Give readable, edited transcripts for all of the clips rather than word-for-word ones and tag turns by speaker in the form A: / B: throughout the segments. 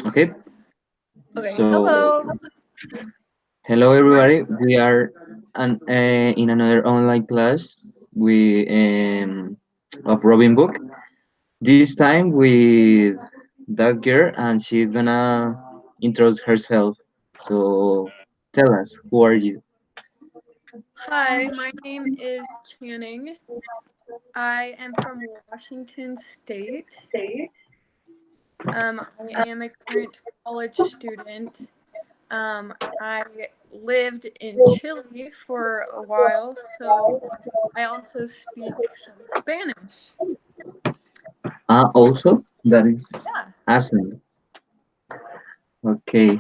A: Okay,
B: Okay,
A: so
B: hello.
A: hello everybody. We are in another online class of Robin Book. This time with that girl, and she's gonna introduce herself. So tell us, who are you?
B: Hi, my name is Channing. I am from Washington State. I am a current college student. I lived in Chile for a while, so I also speak some Spanish.
A: Also, that is
B: Yeah.
A: awesome. Okay,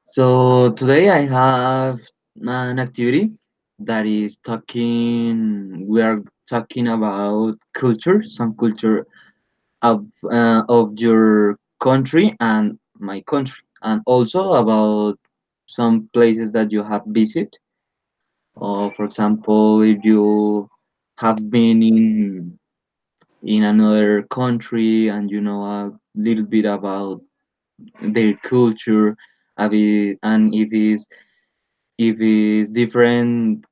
A: so today I have an activity that is talking. We are talking about culture, some culture of your country and my country, and also about some places that you have visited. Or, for example, if you have been in another country and you know a little bit about their culture, a bit, and if it's different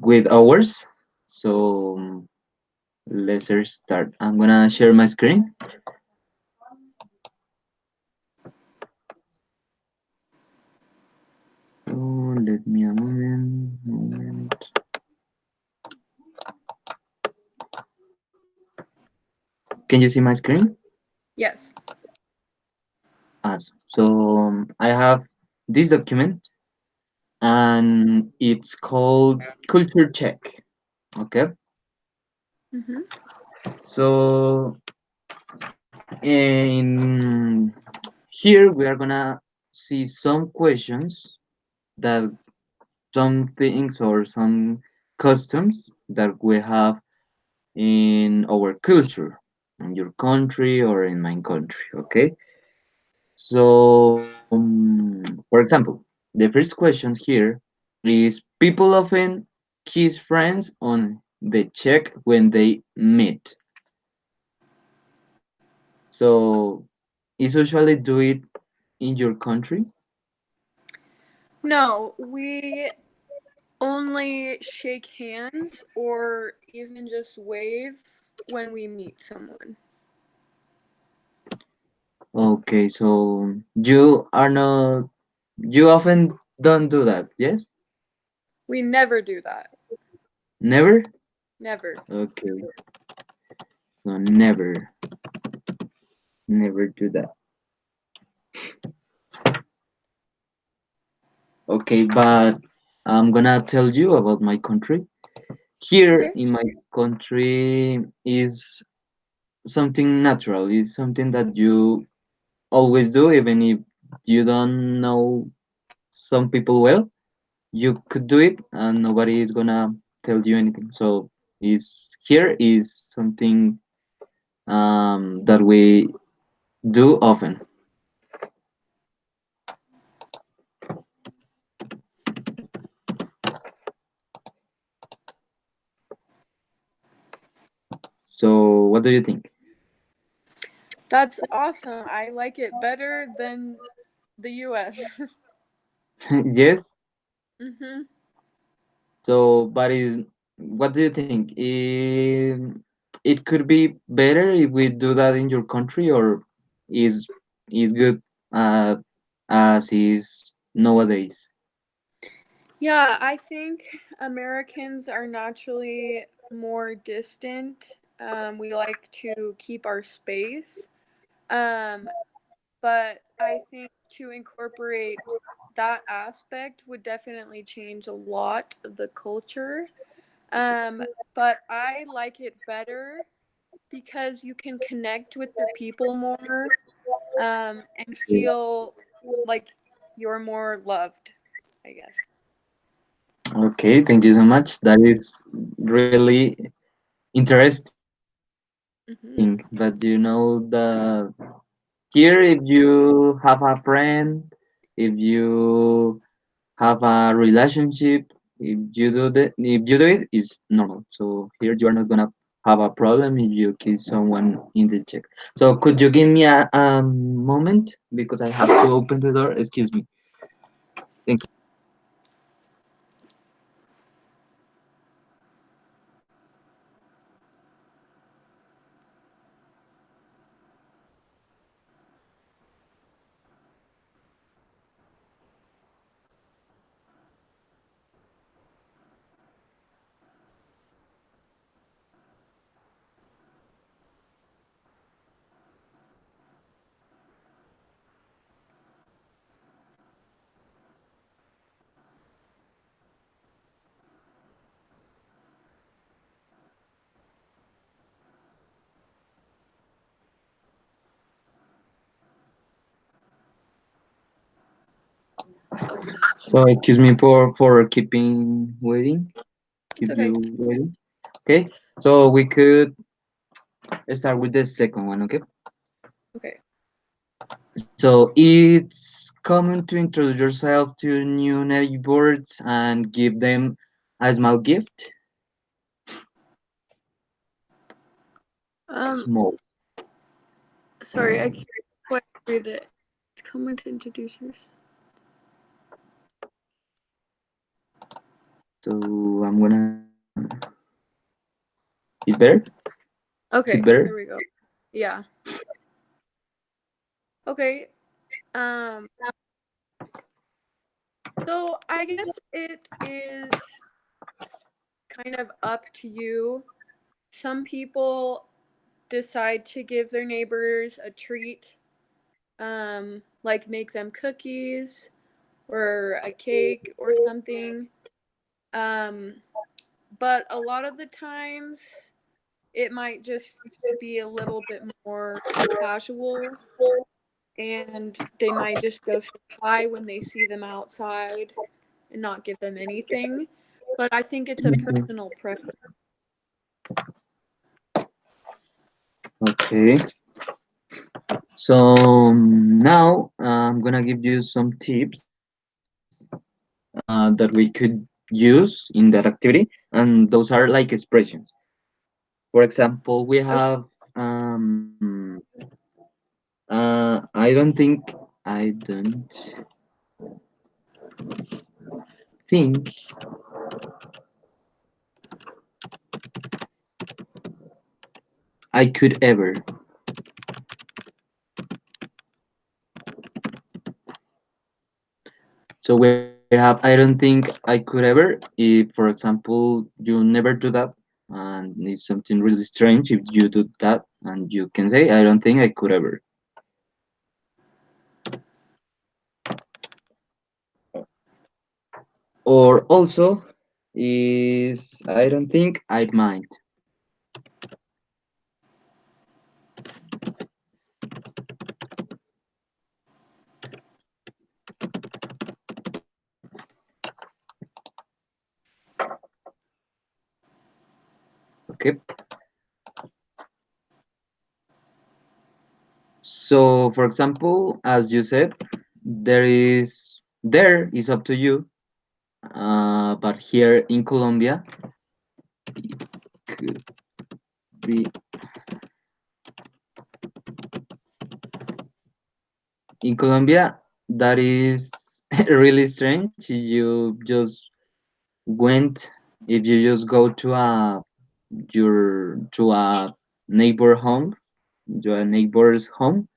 A: with ours. So let's start. I'm gonna share my screen. Oh, let me a moment. Can you see my screen?
B: Yes.
A: So I have this document and it's called Culture Check. Okay.
B: Mm-hmm.
A: So in here we are gonna see some questions that some things or some customs that we have in our culture, in your country or in my country. Okay. So, for example, the first question here is people often kiss friends on the cheek when they meet. So, is usually do it in your country?
B: No, we only shake hands or even just wave when we meet someone.
A: Okay, so you are not, you often don't do that, yes?
B: We never do that.
A: Never?
B: Never.
A: Okay, so never do that. Okay, but I'm gonna tell you about my country. Here
B: Okay.
A: in my country is something natural. It's something that you always do, even if you don't know some people well. You could do it, and nobody is gonna tell you anything. So, is here is something that we do often. So, what do you think?
B: That's awesome. I like it better than the US.
A: Yes.
B: Mm-hmm.
A: So, but what do you think? It could be better if we do that in your country, or is is good uh, as is nowadays?
B: Yeah, I think Americans are naturally more distant. We like to keep our space. Um, but I think to incorporate that aspect would definitely change a lot of the culture. Um, but I like it better because you can connect with the people more, and feel like you're more loved, I guess.
A: Okay, thank you so much. That is really interesting. But you
B: Hmm.
A: know the here, if you have a friend, if you have a relationship, if you do it is normal. So here you are not gonna have have a problem if you kiss someone in the check. So could you give me a moment because I have to open the door? Excuse me. Thank you. So excuse me for keeping waiting.
B: It's
A: Keep
B: okay.
A: you waiting. Okay. So we could start with the second one. Okay.
B: Okay.
A: So it's common to introduce yourself to new neighbors and give them a small gift.
B: Um,
A: Small.
B: sorry, I can't quite read it. It's coming to introduce yourself.
A: So I'm gonna. Is better? Is it
B: Okay,
A: better?
B: there we go. Yeah. Okay. Um, so I guess it is kind of up to you. Some people decide to give their neighbors a treat, like make them cookies or a cake or something. Um, but a lot of the times it might just be a little bit more casual and they might just go say hi when they see them outside and not give them anything. But I think it's a
A: Mhm.
B: personal preference.
A: Okay. So now I'm gonna give you some tips that we could use in that activity, and those are like expressions. For example, we
B: Okay.
A: have I don't think I don't think I could ever. So we have I don't think I could ever if, for example, you never do that and it's something really strange if you do that and you can say I don't think I could ever. Or also is I don't think I'd mind. Okay. So for example, as you said, there is up to you. But here in Colombia, could be in Colombia that is really strange. You just went if you just go to a neighbor home, to a neighbor's home,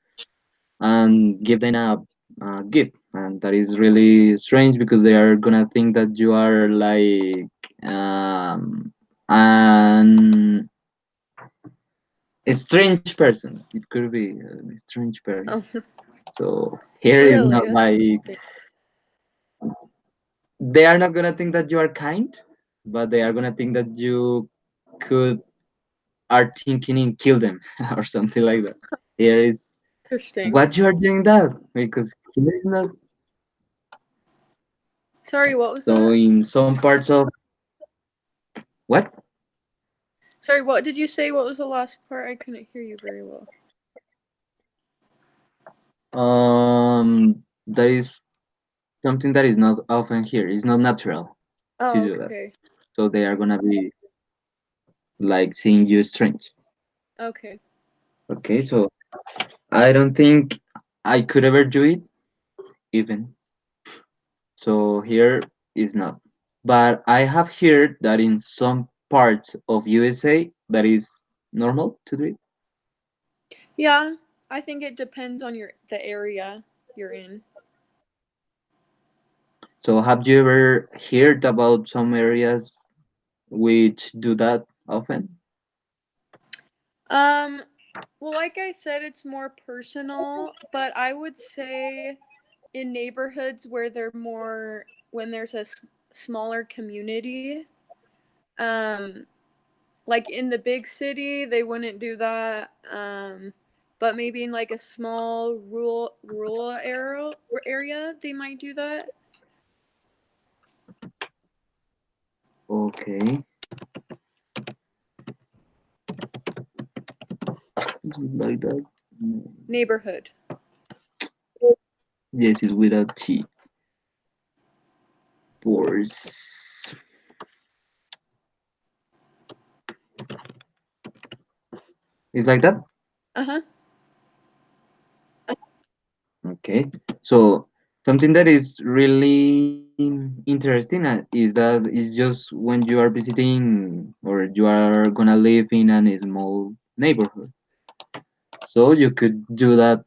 A: and give them a gift, and that is really strange because they are gonna think that you are like an a strange person. It could be a strange person.
B: Oh,
A: So here is
B: really?
A: not
B: That's
A: like
B: interesting.
A: they are not gonna think that you are kind, but they are gonna think that you could are thinking in kill them or something like that. Here is
B: Interesting.
A: what you are doing that because here is not.
B: Sorry, what was
A: So
B: that?
A: in some parts of what
B: Sorry, what did you say? What was the last part? I couldn't hear you very well.
A: that is something that is not often here. It's not natural to
B: Oh,
A: do that.
B: okay.
A: So they are gonna be. like seeing you strange.
B: Okay.
A: Okay, so I don't think I could ever do it even. So here is not. But I have heard that in some parts of USA that is normal to do it.
B: Yeah, I think it depends on the area you're in.
A: So have you ever heard about some areas which do that often?
B: Um, well, like I said, it's more personal, but I would say in neighborhoods where they're more when there's a smaller community, um, like in the big city, they wouldn't do that. But maybe in like a small rural area, they might do that.
A: Okay, like that.
B: Neighborhood.
A: Yes, it's without T. Force. It's like that.
B: Uh huh.
A: Okay. So something that is really interesting is that it's just when you are visiting or you are gonna live in a small neighborhood. So you could do that,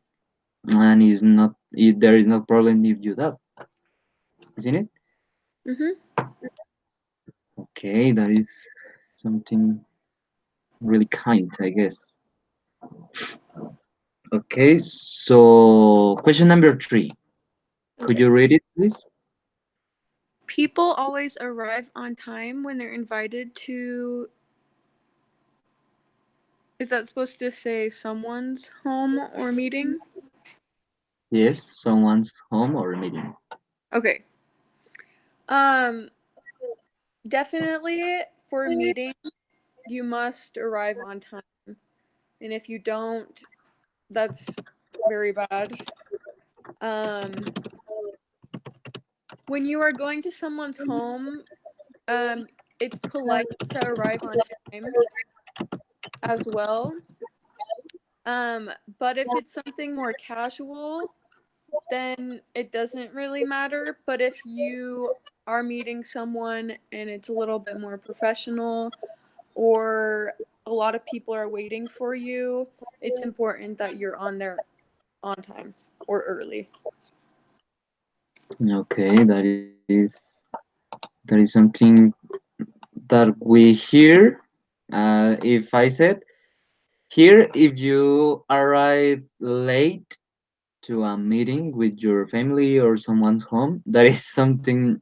A: and there is no problem if you that, isn't it?
B: Mhm.
A: Okay, that is something really kind, I guess. Okay, so question number three. Could you
B: Okay.
A: read it, please?
B: People always arrive on time when they're invited to. Is that supposed to say someone's home or meeting?
A: Yes, someone's home or meeting.
B: Okay. Um, definitely for meeting, you must arrive on time. And if you don't, that's very bad. Um, when you are going to someone's home, um, it's polite to arrive on time as well. But if it's something more casual, then it doesn't really matter. But if you are meeting someone and it's a little bit more professional, or a lot of people are waiting for you, it's important that you're on there on time or early.
A: Okay, that is something that we hear. If I said here, if you arrive late to a meeting with your family or someone's home, that is something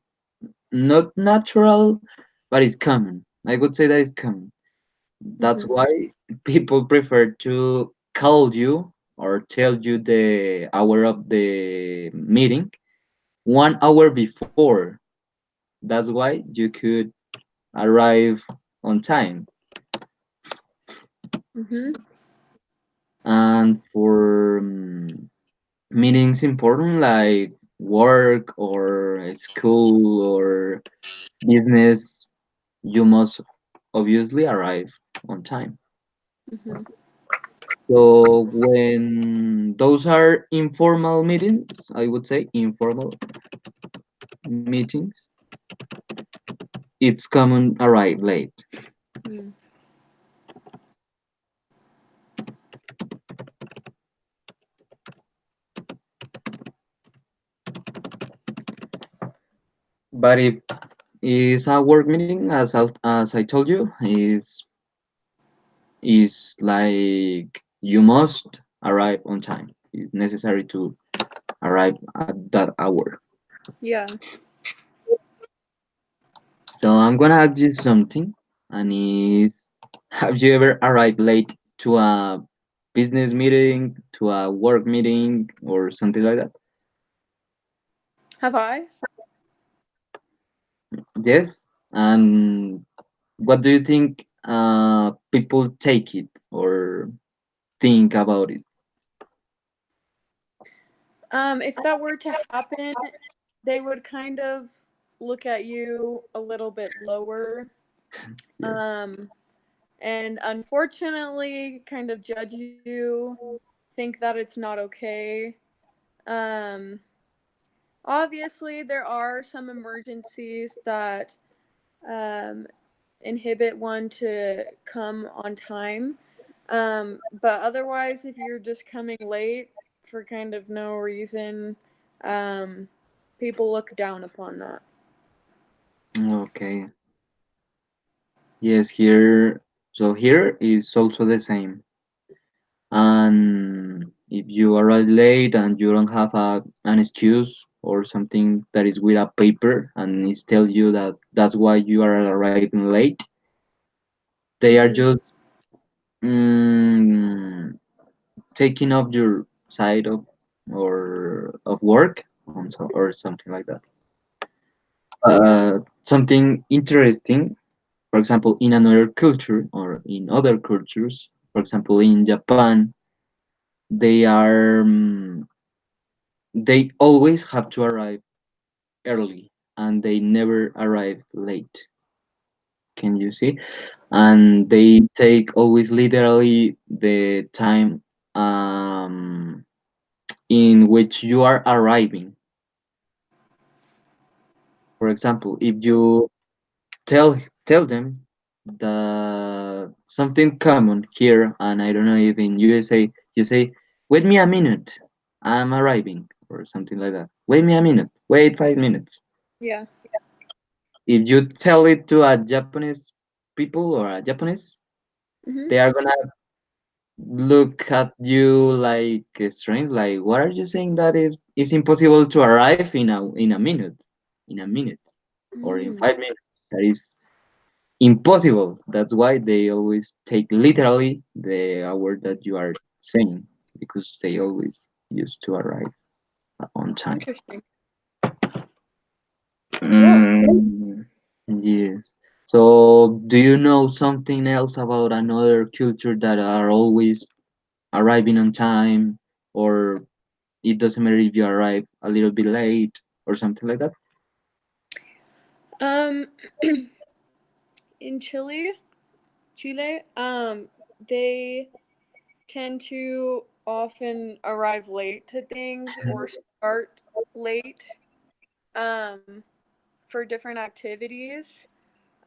A: not natural, but it's common. I would say that is common. That's
B: Mm-hmm.
A: why people prefer to call you or tell you the hour of the meeting 1 hour before. That's why you could arrive on time.
B: Mm-hmm.
A: And for meetings important like work or school or business, you must obviously arrive on time.
B: Mm-hmm.
A: So when those are informal meetings, I would say informal meetings, it's common arrive late.
B: Mm.
A: But if it's a work meeting, as I told you, is like you must arrive on time. It's necessary to arrive at that hour.
B: Yeah.
A: So I'm gonna ask you something, and is have you ever arrived late to a business meeting, to a work meeting, or something like that?
B: Have I?
A: Yes. And what do you think people take it or think about it?
B: If that were to happen, they would kind of look at you a little bit lower.
A: Yeah.
B: Um, and unfortunately kind of judge you, think that it's not okay. Um, Obviously, there are some emergencies that um, inhibit one to come on time. But otherwise, if you're just coming late for kind of no reason, um, people look down upon that.
A: Okay. Yes, here. So here is also the same. And if you arrive late and you don't have an excuse or something that is with a paper and it's tell you that that's why you are arriving late, they are
B: Mm-hmm.
A: just mm, taking off your side of work or something like that.
B: Yeah.
A: Something interesting, for example, in another culture or in other cultures, for example, in Japan, they are they always have to arrive early and they never arrive late. Can you see? And they take always literally the time um, in which you are arriving. For example, if you tell tell them the something common here, and I don't know if in USA you say, "Wait me a minute, I'm arriving," or something like that. Wait me a minute. Wait 5 minutes.
B: Yeah.
A: If you tell it to a Japanese people or a Japanese,
B: Mm-hmm.
A: they are gonna look at you like strange, like what are you saying that it's impossible to arrive in a minute or in
B: Mm.
A: 5 minutes. That is impossible. That's why they always take literally the hour that you are saying because they always used to arrive on time.
B: Interesting. Cool.
A: Mm, yes. So, do you know something else about another culture that are always arriving on time, or it doesn't matter if you arrive a little bit late or something like that?
B: Um, in Chile, they tend to often arrive late to things or start late um, for different activities.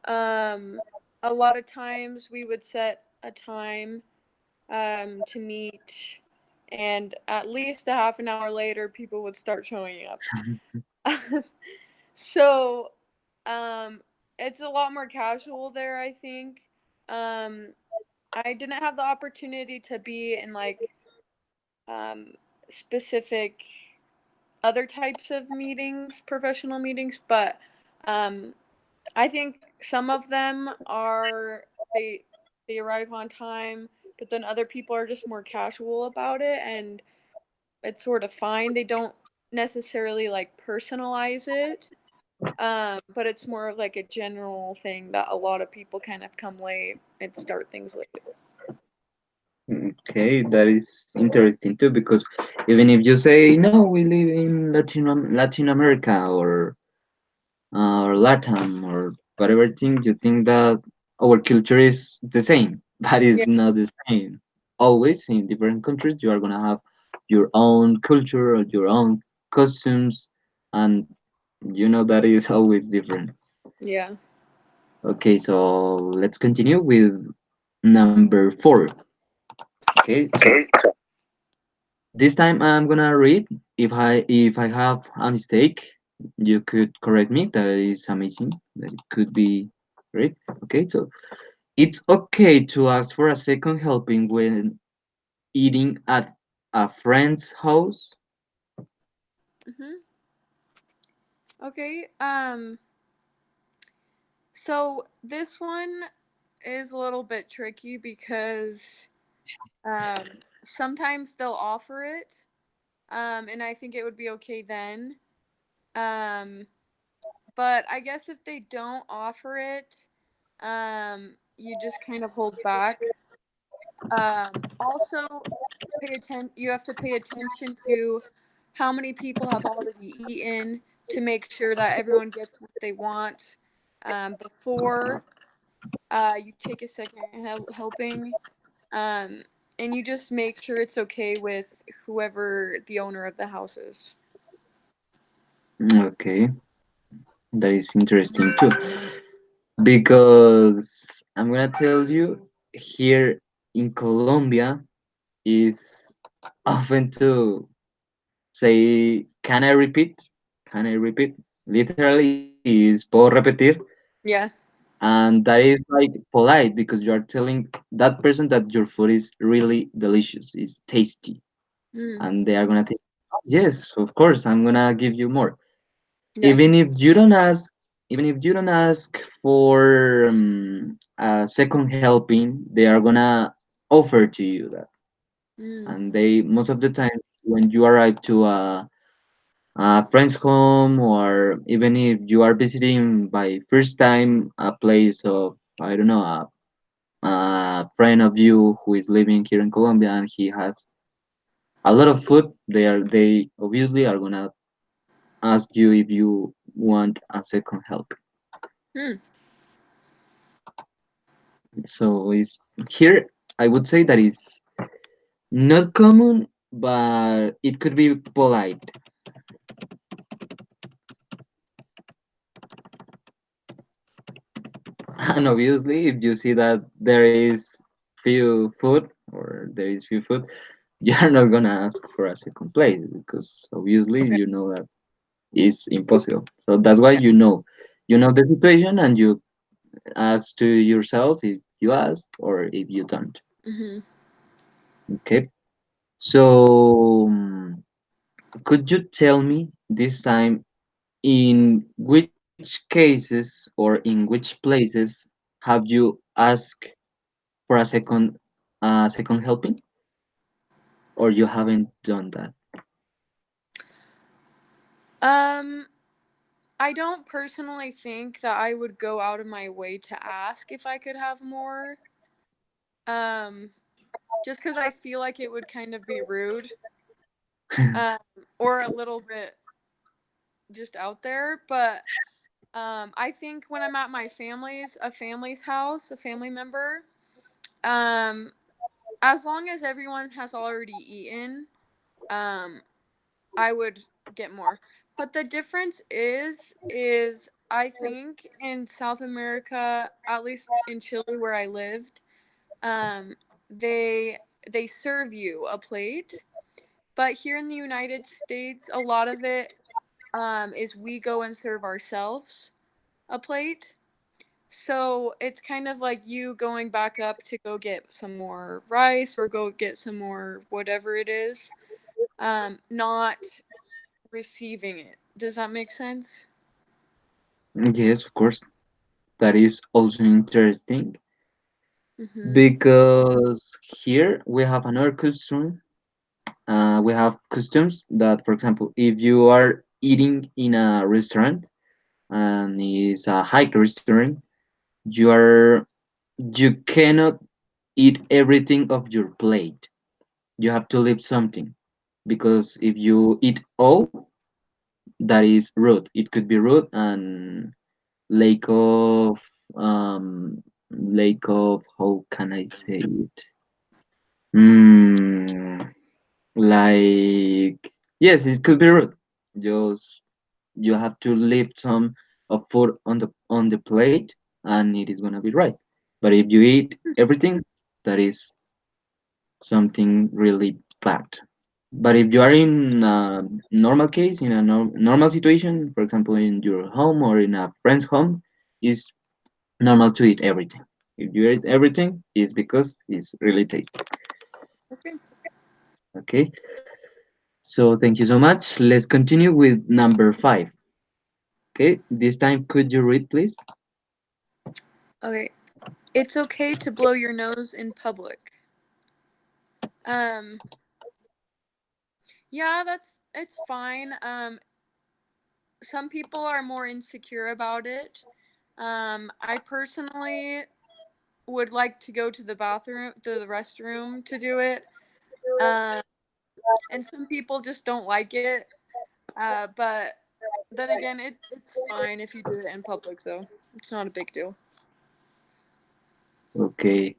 B: Um, a lot of times we would set a time to meet, and at least a half an hour later, people would start showing up. So um, it's a lot more casual there, I think. Um, I didn't have the opportunity to be in like um, specific other types of meetings, professional meetings, but um, I think some of them are they arrive on time, but then other people are just more casual about it, and it's sort of fine. They don't necessarily like personalize it, but it's more of like a general thing that a lot of people kind of come late and start things late.
A: Okay, that is interesting too because even if you say no, we live in Latin America or Latam or whatever thing, you think that our culture is the same. That is
B: Yeah,
A: not the same. Always in different countries, you are gonna have your own culture or your own costumes, and you know that is always different.
B: yeah.
A: Okay, so let's continue with number 4. Okay, so this time I'm gonna read. If I have a mistake, you could correct me. That is amazing. That it could be great. Okay, so it's okay to ask for a second helping when eating at a friend's house.
B: Hmm. Okay. So this one is a little bit tricky because sometimes they'll offer it, and I think it would be okay then. Um, but I guess if they don't offer it, you just kind of hold back. Also, you have to pay attention to how many people have already eaten to make sure that everyone gets what they want before. You take a second helping, um, and you just make sure it's okay with whoever the owner of the house is.
A: Okay, that is interesting too. Because I'm gonna tell you, here in Colombia is often to say, "Can I repeat? Can I repeat?" Literally is "puedo repetir,"
B: Yeah.
A: and that is like polite because you are telling that person that your food is really delicious, is tasty,
B: Mm.
A: and they are gonna think, "Oh, yes, of course, I'm gonna give you more."
B: Yeah.
A: Even if you don't ask, even if you don't ask for a second helping, they are gonna offer to you that,
B: Mm.
A: and they most of the time when you arrive to a friend's home, or even if you are visiting by first time a place of, I don't know, a friend of you who is living here in Colombia and he has a lot of food, they obviously are gonna ask you if you want a second help.
B: Mm.
A: So it's here. I would say that is not common, but it could be polite. And obviously, if you see that there is few food or there is few food, you're not gonna ask for a second place because obviously
B: Okay.
A: you know that it's impossible. So that's why
B: Yeah.
A: you know the situation, and you ask to yourself if you ask or if you don't.
B: Mm-hmm.
A: Okay. So could you tell me this time in which cases or in which places have you asked for a second helping, or you haven't done that?
B: Um, I don't personally think that I would go out of my way to ask if I could have more. Um, just because I feel like it would kind of be rude, um, or a little bit just out there. But I think when I'm at a family's house, a family member, um, as long as everyone has already eaten, um, I would get more. But the difference is I think in South America, at least in Chile where I lived, um, they they serve you a plate. But here in the United States, a lot of it is we go and serve ourselves a plate. So it's kind of like you going back up to go get some more rice or go get some more whatever it is, not receiving it. Does that make sense?
A: Yes, of course. That is also interesting
B: Mm-hmm.
A: because here we have another custom. We have customs that, for example, if you are eating in a restaurant and it's a high restaurant, you are you cannot eat everything of your plate. You have to leave something because if you eat all, that is rude. It could be rude and lack of how can I say it? Hmm, like yes, it could be rude. Just you have to leave some of food on the plate, and it is gonna be right. But if you eat everything, that is something really bad. But if you are in a normal case, in a normal situation, for example, in your home or in a friend's home, it's normal to eat everything. If you eat everything, it's because it's really tasty.
B: Okay.
A: Okay, so thank you so much. Let's continue with number five. Okay, this time could you read, please?
B: Okay. It's okay to blow your nose in public. Um, yeah, it's fine. Some people are more insecure about it. I personally would like to go to the bathroom, to the restroom to do it. Um, and some people just don't like it. But then again, it's fine if you do it in public, though. It's not a big deal.
A: Okay.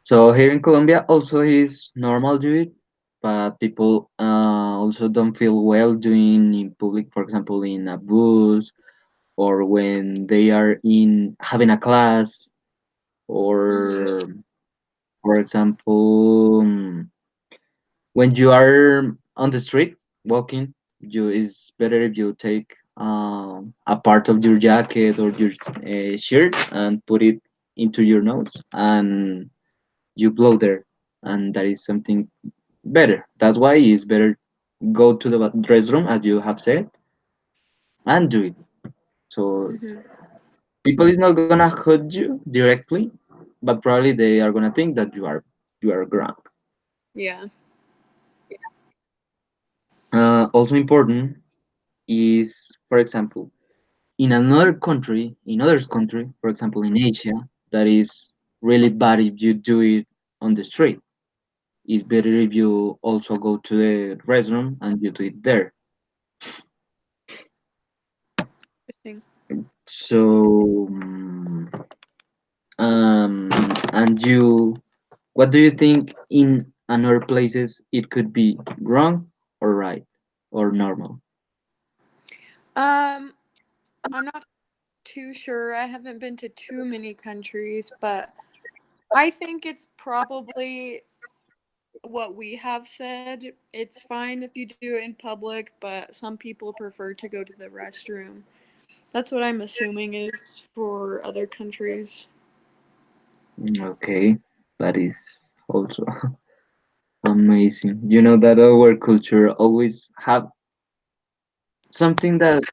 A: So here in Colombia also is normal do it, but people also don't feel well doing in public, for example, in a bus or when they are in having a class
B: Mm-hmm.
A: or for example when you are on the street walking, you is better if you take a part of your jacket or your shirt and put it into your nose and you blow there, and that is something better. That's why it's better go to the restroom as you have said and do it. So
B: Mm-hmm.
A: people is not gonna hurt you directly, but probably they are gonna think that you are drunk.
B: Yeah.
A: Also important is, for example, in another country, in others country, for example, in Asia, that is really bad if you do it on the street. It's better if you also go to the restroom and you do it there.
B: Interesting.
A: So, and you, what do you think in another places it could be wrong or right or normal?
B: Um, I'm not too sure. I haven't been to too many countries, but I think it's probably what we have said. It's fine if you do it in public, but some people prefer to go to the restroom. That's what I'm assuming is for other countries.
A: Okay, that is also amazing. You know that our culture always have something that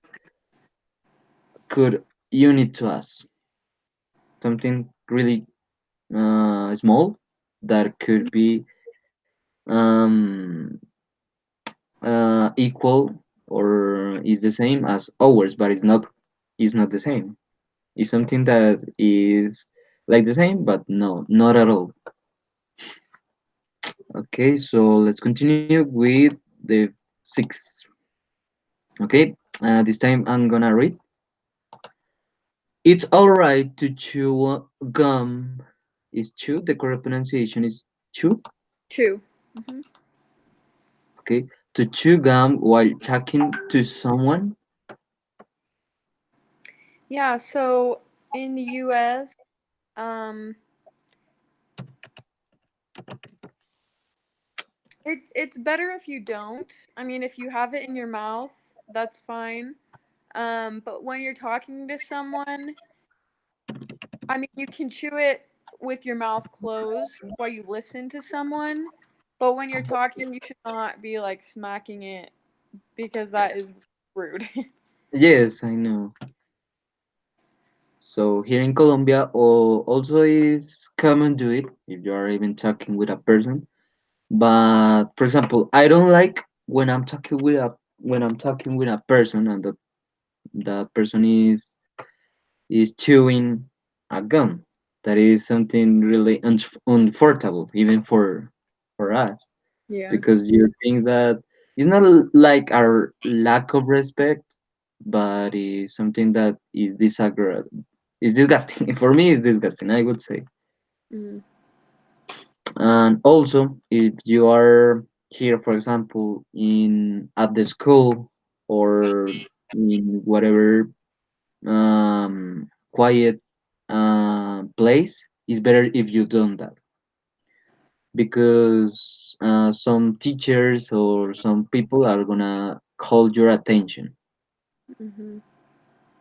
A: could unite to us, something really small that could be um, equal or is the same as ours, but it's not. It's not the same. It's something that is like the same, but no, not at all. Okay, so let's continue with the six. Okay, this time I'm gonna read. It's alright to chew gum. Is chew the correct pronunciation is chew?
B: Two. Hmm.
A: Okay, to chew gum while talking to someone.
B: Yeah, so in the US, um, it's better if you don't. I mean, if you have it in your mouth, that's fine. But when you're talking to someone, I mean, you can chew it with your mouth closed while you listen to someone, but when you're talking, you should not be like smacking it because that is rude.
A: Yes, I know. So here in Colombia, also is common do it if you are even talking with a person. But for example, I don't like when I'm talking with a person and that person is chewing a gum. That is something really uncomfortable even for us
B: Yeah.
A: because you think that it's not like our lack of respect, but it's something that is disagreeable. It's disgusting. For me, it's disgusting. I would say.
B: Mm.
A: And also, if you are here, for example, in at the school or in whatever quiet place, it's better if you don't that because some teachers or some people are gonna call your attention.
B: Hmm.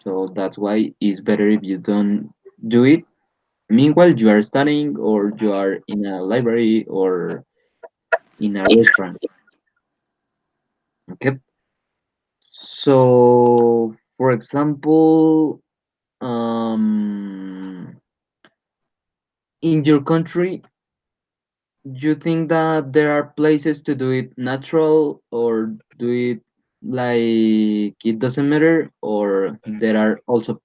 A: So that's why it's better if you don't do it. Meanwhile, you are studying or you are in a library or in a restaurant. Okay. So, for example, in your country, you think that there are places to do it natural or do it like it doesn't matter, or there are also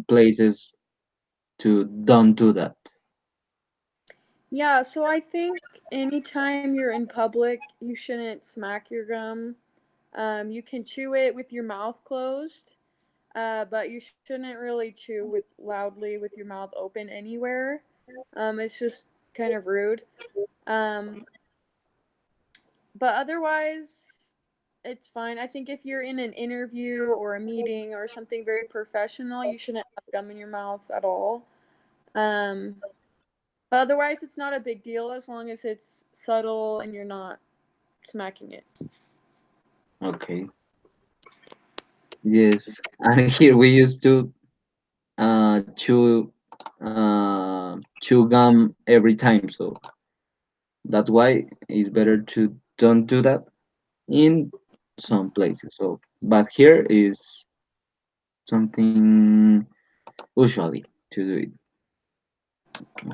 A: places to don't do that?
B: Yeah, so I think anytime you're in public, you shouldn't smack your gum. You can chew it with your mouth closed, but you shouldn't really chew with loudly with your mouth open anywhere. It's just kind of rude. Um, but otherwise, it's fine. I think if you're in an interview or a meeting or something very professional, you shouldn't have gum in your mouth at all. Um, but otherwise, it's not a big deal as long as it's subtle and you're not smacking it.
A: Okay. Yes. And here we used to chew gum every time, so that's why it's better to don't do that in some places. So, but here is something usually to do it.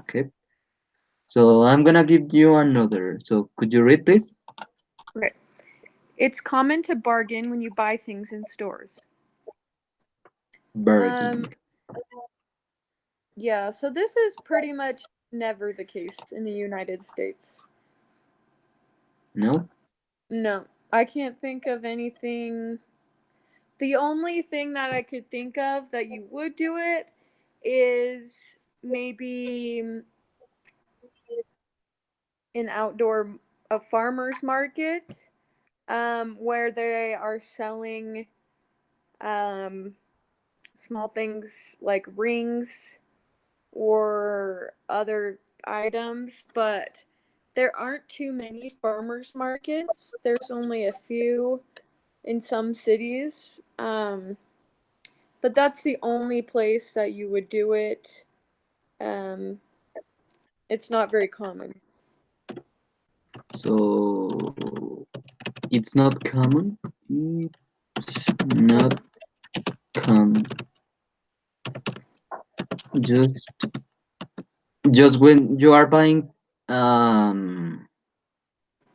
A: Okay. So I'm gonna give you another. So could you read, please?
B: Okay. It's common to bargain when you buy things in stores. Um,
A: Bargain.
B: yeah, so this is pretty much never the case in the United States.
A: No.
B: No, I can't think of anything. The only thing that I could think of that you would do it is maybe an outdoor a farmer's market where they are selling um, small things like rings or other items, but there aren't too many farmers markets. There's only a few in some cities. But that's the only place that you would do it. Um, it's not very common.
A: So it's not common. It's not common. Just just when you are buying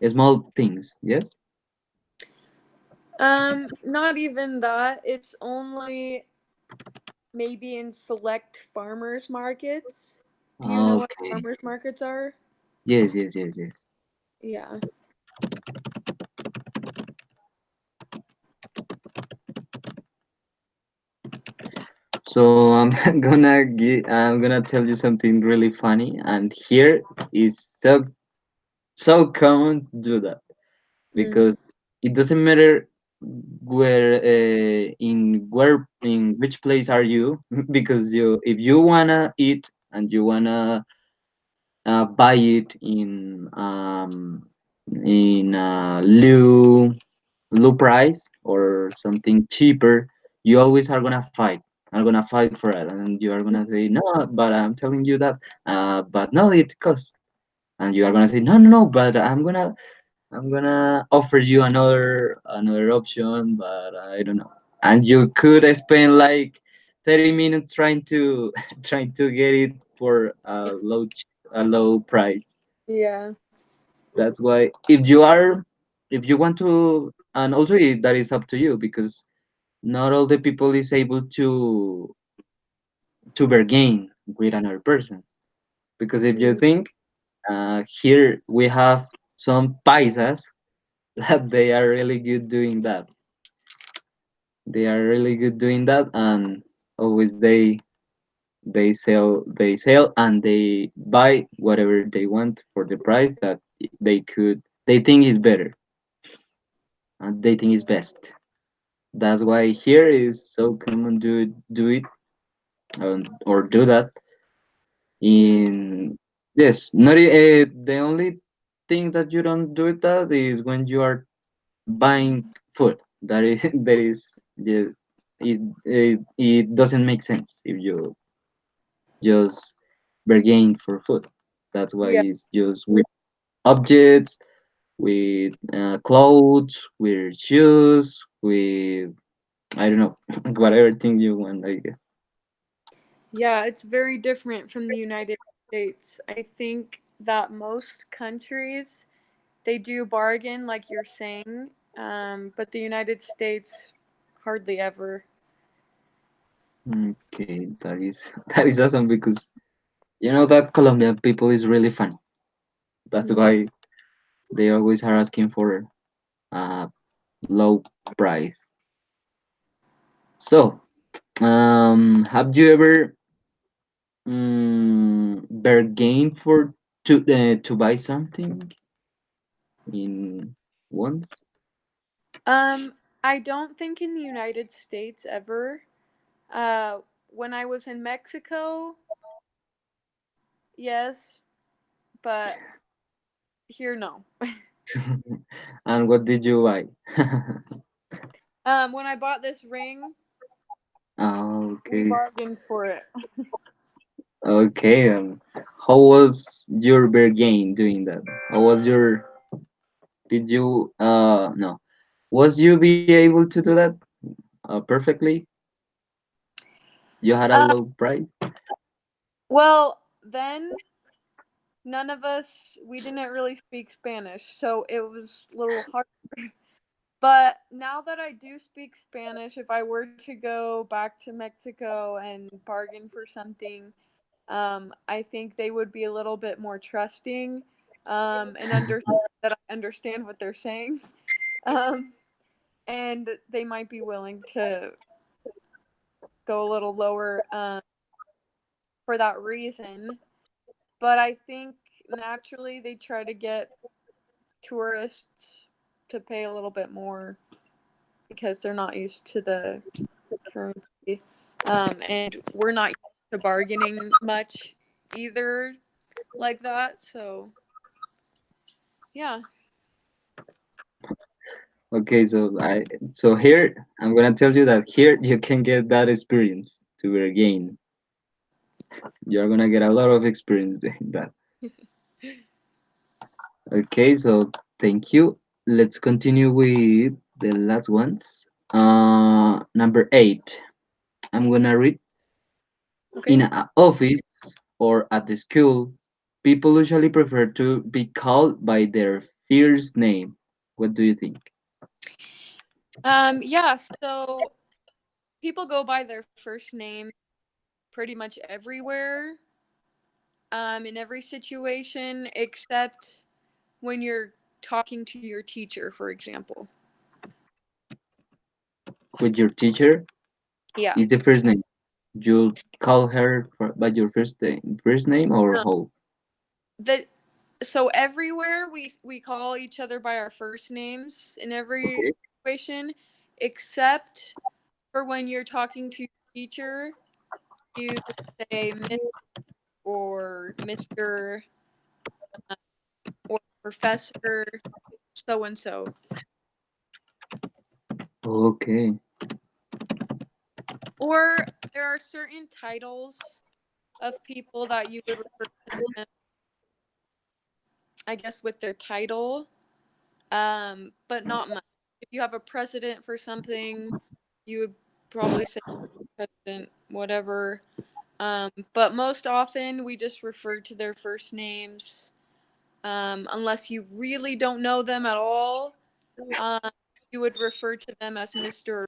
A: small things, yes.
B: Not even that. It's only maybe in select farmers markets. Do you know what
A: Okay.
B: farmers markets are?
A: Yes, yes, yes, yes.
B: Yeah.
A: So I'm I'm gonna tell you something really funny, and here is so common to do that
B: Mm,
A: because it doesn't matter where in which place are you because you if you wanna eat and you wanna buy it in low price or something cheaper, you always are gonna fight for it, and you are gonna say no, but I'm telling you that, but no, it costs, and you are gonna say no, no, no, but I'm gonna offer you another option, but I don't know, and you could spend like 30 minutes trying to trying to get it for a low price.
B: yeah.
A: That's why if you want to, and also that is up to you because not all the people is able to bargain with another person. Because if you
B: Mm,
A: think here we have some paisas that they are really good doing that. They are really good doing that, and always they sell and they buy whatever they want for the price that they think is better and they think is best. That's why here is so common do it or do that
B: mm,
A: in yes. Not the only thing that you don't do it that is when you are buying food. That is that is yeah, it doesn't make sense if you just bargain for food. That's why
B: yeah.
A: it's just with objects, with clothes, with shoes, with I don't know whatever thing you want. I guess.
B: Yeah, it's very different from the United States. I think that most countries they do bargain like you're saying, but the United States hardly ever.
A: Okay, that is that is awesome because you know that Colombian people is really funny. That's
B: Mm.
A: why they always are asking for a low price. So, have you ever bargain for to buy something in once.
B: Um, I don't think in the United States ever. Uh, when I was in Mexico, yes, but here no.
A: And what did you buy?
B: When I bought this ring, we
A: Okay,
B: bargained for it.
A: okay. How was your bargain doing that? How was your? Did you no? Was you be able to do that perfectly? You had a
B: Uh,
A: low price.
B: well, then none of us we didn't really speak Spanish, so it was a little hard. But now that I do speak Spanish, if I were to go back to Mexico and bargain for something, I think they would be a little bit more trusting, and that I understand what they're saying, um, and they might be willing to go a little lower for that reason. But I think naturally they try to get tourists to pay a little bit more because they're not used to the currency. And we're not used to bargaining much either like that. So, yeah.
A: Okay, so here I'm gonna tell you that here you can get that experience to bargain. You're gonna get a lot of experience doing that. Okay, so thank you. Let's continue with the last ones. Number 8. I'm gonna read in
B: Okay.
A: an office or at the school. People usually prefer to be called by their first name. What do you think?
B: Yeah, so people go by their first name pretty much everywhere, in every situation, except when you're talking to your teacher, for example.
A: With your teacher
B: Yeah.
A: is the first name. You call her by your first name or
B: Um,
A: how?
B: the so everywhere we call each other by our first names in every
A: Okay.
B: situation, except for when you're talking to your teacher, you say Miss or Mister, uh, or Professor so and so.
A: Okay.
B: Or there are certain titles of people that you would refer to them, I guess, with their title, but not much. If you have a president for something, you would probably say president, whatever. But most often, we just refer to their first names, unless you really don't know them at all. Um, you would refer to them as Mr.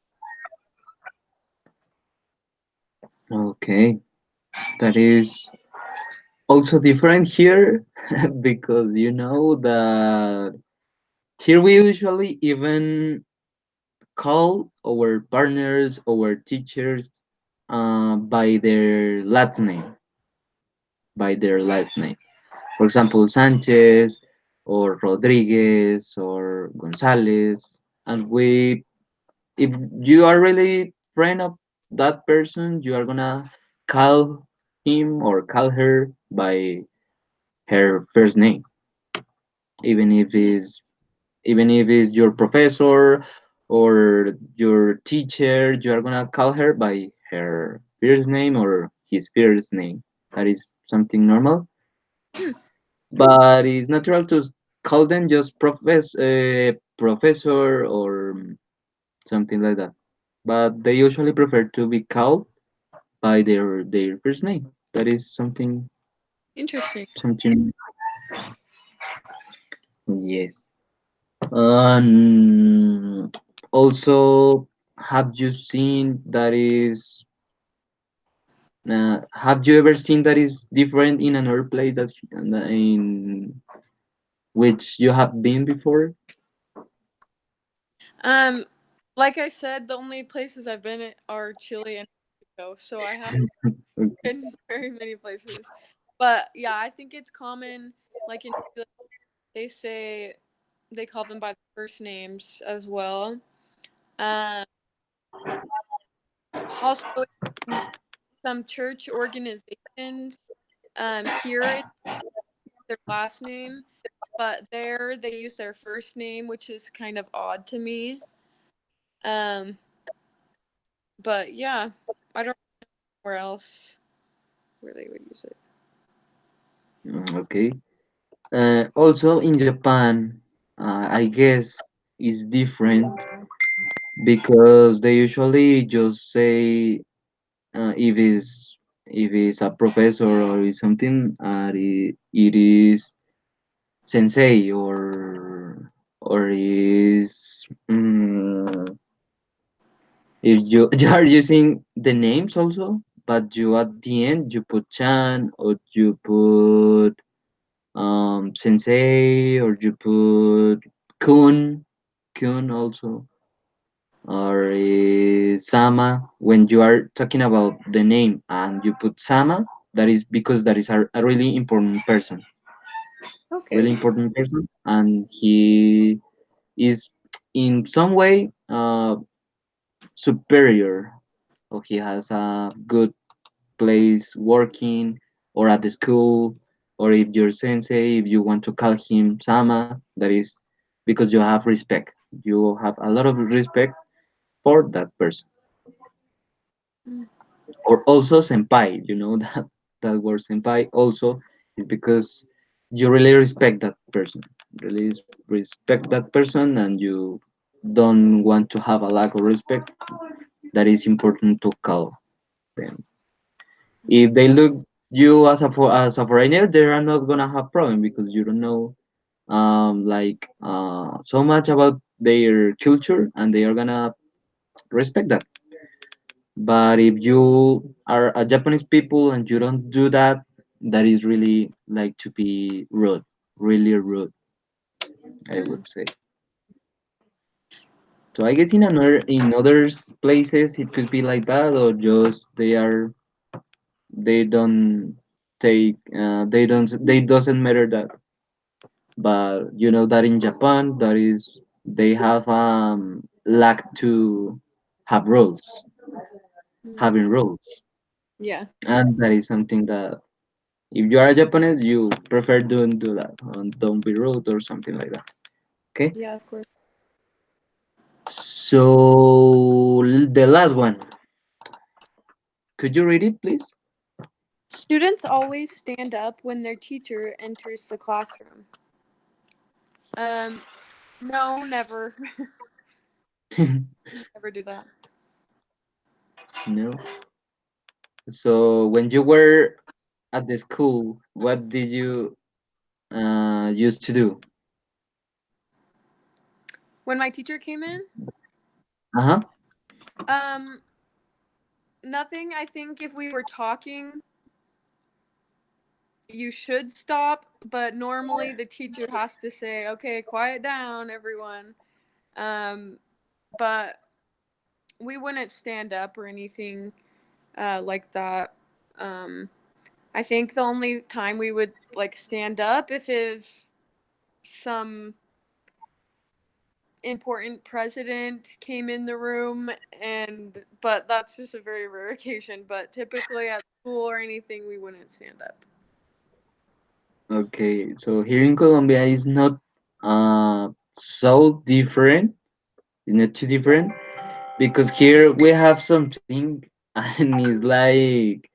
A: Okay. That is also different here because you know that here we usually even call our partners, our teachers, by their last name, by their last name. For example, Sanchez or Rodriguez or Gonzalez, and we, if you are really friend of that person, you are gonna call him or call her by her first name, even if is even if it's your professor or your teacher, you are gonna call her by her first name or his first name. That is something normal, but it's natural to call them just professor or something like that. But they usually prefer to be called by their first name. That is
B: Interesting.
A: something yes. Also, have you seen that is? Have you ever seen that is different in another place that in which you have been before?
B: Um, like I said, the only places I've been at are Chile and Mexico, so I have. in very many places. But yeah, I think it's common. Like in they say they call them by their first names as well. Um, Also, in some church organizations, here it's their last name, but there they use their first name, which is kind of odd to me. Um, but yeah, I don't know where else where they would use it.
A: Okay. Also in Japan, I guess is different because they usually just say if it's a professor or is something, it is sensei or is if you you are using the names also, but you at the end you put chan or you put sensei or you put kun also or sama. When you are talking about the name and you put sama, that is because that is a really important person, really
B: Okay.
A: important person, and he is in some way superior, or he has a good place working or at the school, or if your sensei, if you want to call him sama, that is because you have respect, you have a lot of respect for that person.
B: Mm.
A: Or also senpai, you know, that word senpai also is because you really respect that person, really respect that person, and you don't want to have a lack of respect. That is important to call them. If they look you as as a foreigner, they are not gonna have problem because you don't know so much about their culture, and they are gonna respect that. But if you are a Japanese people and you don't do that, that is really like to be rude, really rude, I
B: Mm.
A: would say. So I guess in other places it could be like that, or just they don't take they doesn't matter that. But you know that in Japan, that is they have lack to have rules,
B: Mm.
A: having rules,
B: Yeah.
A: and that is something that if you are a Japanese, you prefer don't do that and don't be rude or something like that. Okay.
B: Yeah, of course.
A: So the last one, could you read it, please?
B: Students always stand up when their teacher enters the classroom. Um, no, never. Never do that.
A: No. So when you were at the school, what did you used to do?
B: When my teacher came in,
A: Uh huh.
B: um, nothing. I think if we were talking, you should stop, but normally the teacher has to say, "Okay, quiet down, everyone." Um, but we wouldn't stand up or anything like that. Um, I think the only time we would like stand up if some important president came in the room, and but that's just a very rare occasion. But typically at school or anything, we wouldn't stand up.
A: Okay. So here in Colombia is not so different. It's not too different because here we have something and it's like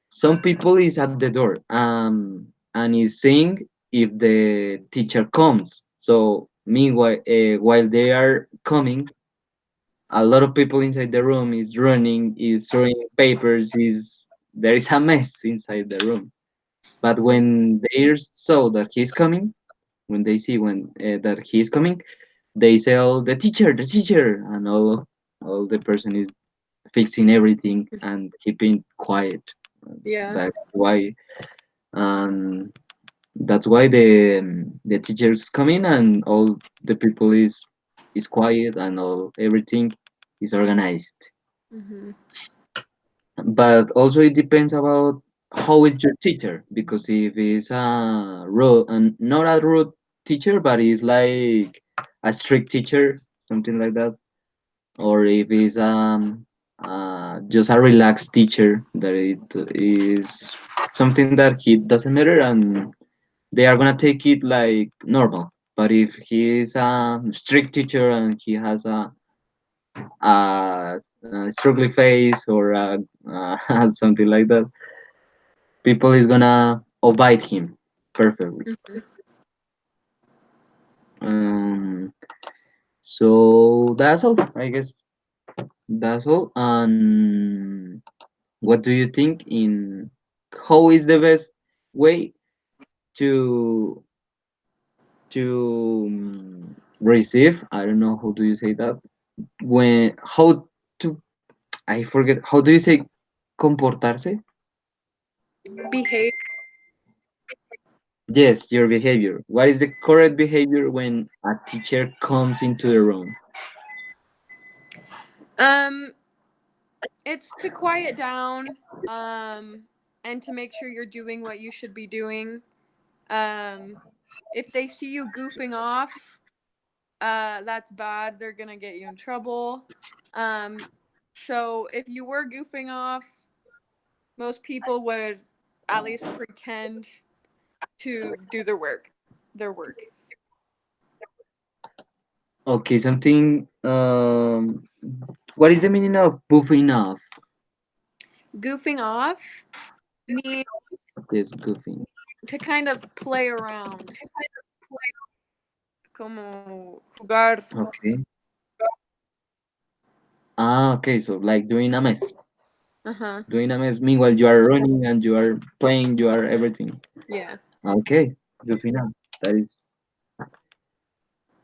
A: some people is at the door and is seeing if the teacher comes. So meanwhile, while they are coming, a lot of people inside the room is running, is throwing papers, is there is a mess inside the room. But when they saw that he's coming, when they see when that he is coming, they say, "Oh, the teacher," and all the person is fixing everything and keeping quiet.
B: Yeah.
A: That's why, um, that's why the teachers come in and all the people is quiet and all everything is organized.
B: Hmm.
A: but also it depends about how is your teacher, because if it's a rude and not a rude teacher but it's like a strict teacher, something like that, or if it's just a relaxed teacher that it is something that he doesn't matter and they are gonna take it like normal. But if he is a strict teacher and he has a struggling face or something like that, people is gonna obey him perfectly.
B: Mhm.
A: Um, so that's all, I guess. That's all. And what do you think in how is the best way to receive? I don't know how do you say that. When how to I forget how do you say comportarse?
B: Behave.
A: Yes, your behavior. What is the correct behavior when a teacher comes into the room?
B: Um, it's to quiet down, and to make sure you're doing what you should be doing. Um, if they see you goofing off, that's bad. They're gonna get you in trouble. Um, so if you were goofing off, most people would at least pretend to do their work.
A: Okay, something. What is the meaning of buffing off?
B: Goofing off means
A: This goofing.
B: to kind of play around, como jugar.
A: Okay. Ah, okay. So like doing a mess,
B: Uh huh.
A: doing a mess. Meanwhile, you are running and you are playing, you are everything.
B: Yeah.
A: Okay, goofing off. That is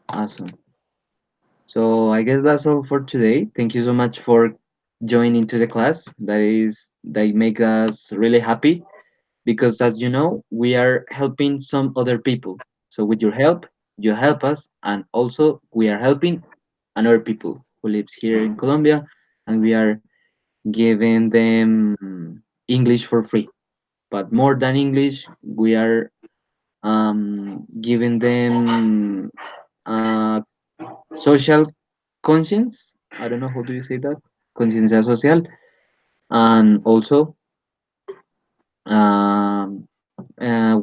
A: awesome. So I guess that's all for today. Thank you so much for joining to the class. That make us really happy because as you know, we are helping some other people. So with your help, you help us, and also we are helping another people who lives here in Colombia, and we are giving them English for free. But more than English, we are giving them social conscience. I don't know how do you say that. Conciencia social, and also um,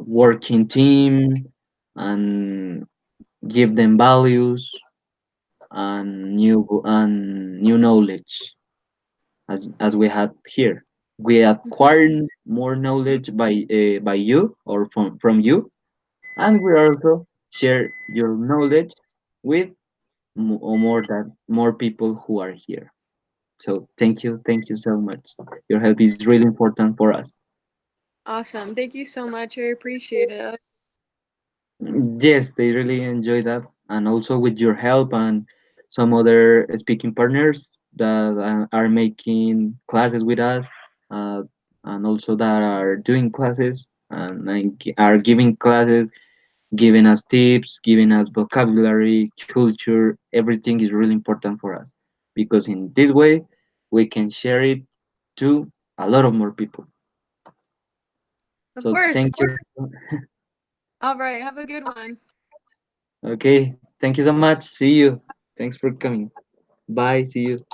A: working team and give them values and new knowledge as we had here. We acquire more knowledge by you or from you, and we also share your knowledge with or more people who are here. So thank you so much. Your help is really important for us.
B: Awesome. Thank you so much. I appreciate it.
A: Yes, they really enjoy that, and also with your help and some other speaking partners that are making classes with us, uh, and also that are doing classes and like, are giving classes, giving us tips, giving us vocabulary, culture. Everything is really important for us because in this way we can share it to a lot of more people.
B: Of
A: So
B: course.
A: thank you.
B: All right. Have a good one.
A: Okay, thank you so much. See you. Thanks for coming. Bye. See you.